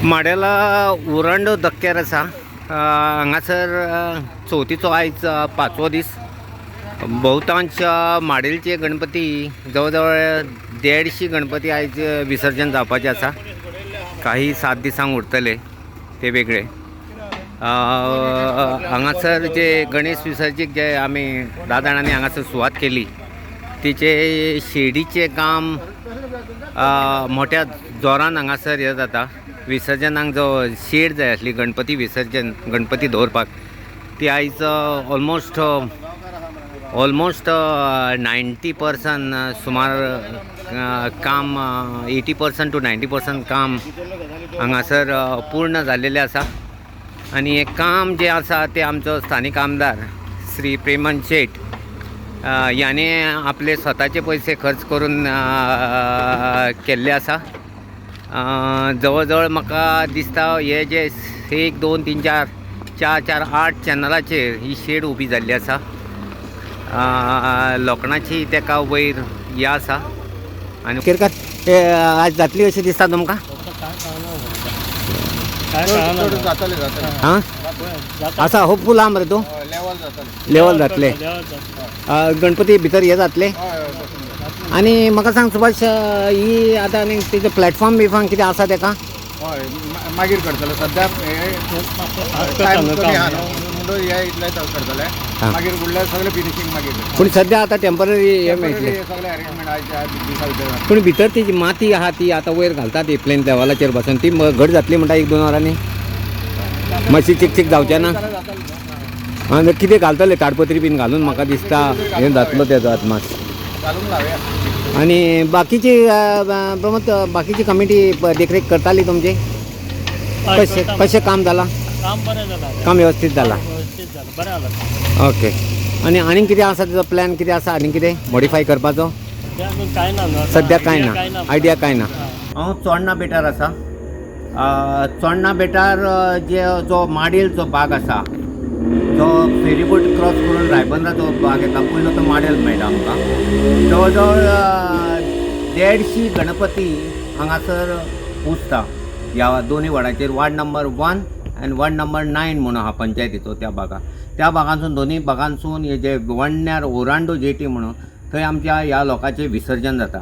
माड्याला ओरांडो धक्क्यार आसा हांगासर चवथीचो आयज 5वो दीस। बहुतांश माडेलचे गणपती जवळ जवळ 150 गणपती आयज विसर्जन जावपाचे आसा। काही 7 दिसांक उरतले ते वेगळे। हांगासर जे गणेश विसर्जीक जे आमी 10 जाणांनी हांगासर सुवात केली तिचे शेडीचे काम मोठ्या जोरान हांगासर हे जाता। विसर्जनाक जो शेड जाय आसली गणपती विसर्जन गणपती दवरपाक ती आयज ऑलमोस्ट 90% सुमार काम 80% to 90% काम हांगासर पूर्ण जाल्लेलें आसा। आनी हे काम जे आसा ते आमचो स्थानीक आमदार श्री प्रेमन शेट याने आपले स्वताचे पैसे खर्च करून केल्ले आसा। जवळ जवळ म्हाका दिसता हे जे 1 2 3 4 4 4 8 चॅनलाचेर ही शेड उबी जाल्ली आसा। लोखणाची तेका वयर हे आसा आनी किरकात आज जातली अशें दिसता तुमकां? हां आसा होपफूल आहा मरे तूं? लेवल जातले गणपती भितर हे जातले। आनी म्हाका सांग सुभाष ही आतां आनी तेजे प्लॅटफॉर्म बिफॉर्म कितें आसा तेका? हय मागीर करतले सद्या करतले मागीर फुडले सगळे फिनिशिंग मागीर। पूण सद्या आतां टेम्पररी हे मेळटले सगळे अरेंजमेंट आयच्या दिसा भितर। पूण भितर ती माती आहा ती आतां वयर घालता ती प्लेन लेवलाचेर बसून ती घट जातली म्हणटा 1 2 वरांनी मातशी चिक जावचें ना। आनी कितें घालतले ताडपत्री बीन घालून म्हाका दिसता हें जातलो तेजो आत्मास घालूंक लावया। आनी बाकीची प्रमोद बाकीची कमिटी देखरेख करताली तुमची? कशें काम जालां? काम बरें जालां, काम वेवस्थीत जालां? व्यवस्थीत जालां, बरें जालां। ओके। आनी कितें आसा तेजो प्लॅन कितें आसा आनी कितें मॉडिफाय करपाचो? कांय ना सद्या कांय ना आयडिया कांय ना। हांव चोडणा बेटार आसा। चोडणा बेटार जो माडेलचो भाग आसा जो फेरीबोट क्रॉस करून रायबंदराचो भाग येता पयलो तो माडेल मेळटा आमकां। जवळ जवळ 150 गणपती हांगासर पुजता ह्या दोनूय वाड्याचेर। वार्ड नंबर 1 आनी वार्ड नंबर 9 म्हणून आहा पंचायतीचो त्या भागांसून दोनूय भागांसून हे जे वडण्यार ओरांडो जेटी म्हणून थंय आमच्या ह्या लोकांचें विसर्जन जाता।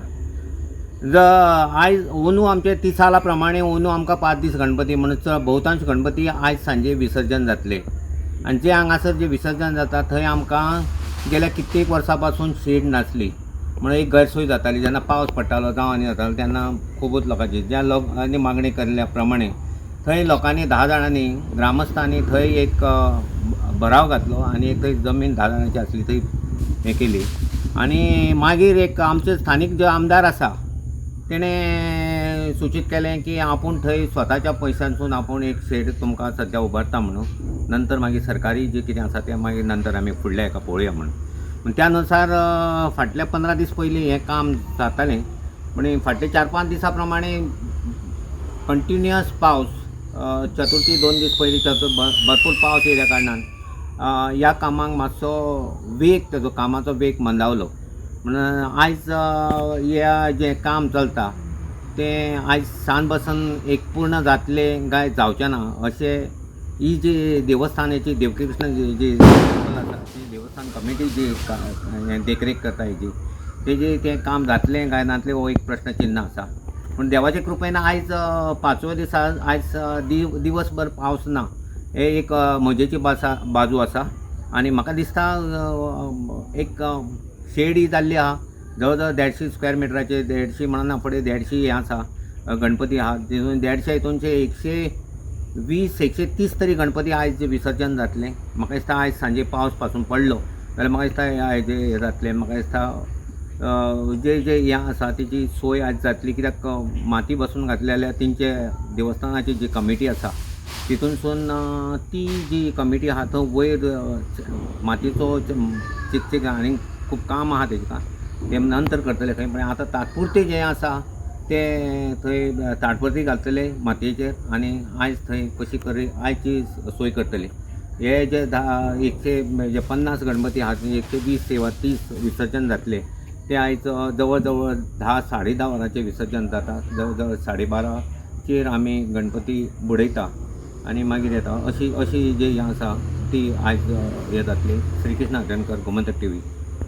आयज अंदू आमचे 30 साला प्रमाणे अंदू आमकां 5 दीस गणपती म्हणून बहुतांश गणपती आयज सांजे विसर्जन जातले। आनी जे हांगासर जे विसर्जन जाता थंय आमकां गेल्या कित्येक वर्सां पासून शेड नासली म्हणून एक गैरसोय जाताली। जेन्ना पावस पडटालो जावं आनी जातालो तेन्ना खुबूच लोकांची ज्या लोकांनी मागणी केल्ल्या प्रमाणे थंय लोकांनी 10 जाणांनी ग्रामस्थांनी थंय एक भराव घातलो आनी थंय जमीन 10 जाणांची आसली थंय हें केली। आनी मागीर एक आमचे स्थानीक जो आमदार आसा तेणें सुचित केलें की आपूण थंय स्वताच्या पयशांसून आपूण एक शेड तुमकां सद्या उबारता म्हणून। नंतर मागीर सरकारी जे कितें आसा तें मागीर नंतर आमी फुडल्या हेका पळोवया म्हणून। त्या अनुसार फाटल्या 15 दीस पयलीं हें काम जातालें पूण फाटले 4-5 दिसां प्रमाणे कंटिन्युअस पावस चतुर्थी 2 दीस पयलीं भरपूर पावस येयल्या कारणान ह्या कामाक मातसो वेग तेजो कामाचो वेग मंदावलो। म्हणून आयज ह्या जें काम चलता तें आयज सान बसन एक पूर्ण जातलें काय जावचें ना अशें ही जी देवस्थानाची देवकृष्ण जी आसा ती देवस्थान कमिटी जी देखरेख करता हेजी तेजें तें काम जातलें काय नातलें हो एक प्रश्न चिन्ह आसा। पूण देवाचे कृपेन आयज 5व्या दिसा आयज दिवसभर पावस ना हे एक मजेची बाजू आसा। आनी म्हाका दिसता एक शेड ही जाल्ली आहा जवळ जवळ 150 स्क्वेअर मिटराचे 150 म्हणना फुडें 150 हें आसा गणपती आहा तितून 150 हितूनचे 120-130 तरी गणपती आयज विसर्जन जातलें। म्हाका दिसता आयज सांजे पावस पासून पडलो जाल्यार म्हाका दिसता हेजें हें जातलें। म्हाका दिसता जे हें आसा तेची सोय आयज जातली कित्याक माती बसून घातली जाल्यार तेंचे देवस्थानाची जी कमिटी आसा तितूनसून ती जी कमिटी आहा थंय वयर मातयेचो चिक आनी खूब काम आहा तेका तें नंतर करतले खंय। पण आतां तात्पुरतें जें आसा तें थंय ताडपत्री घालतले मातयेचेर आनी आयज थंय कशी करी आयची सोय करतले। हे जे 150 गणपती आहा 120 वा 30 विसर्जन जातले ते आयज जवळ जवळ 10-10:30 वरांचें विसर्जन जाता। जवळ जवळ 12:30 चेर आमी गणपती बुडयता आनी मागीर येता अशी जी हें आसा ती आयज हें जातली. श्री कृष्ण हर्टनकर, गोमंतक TV.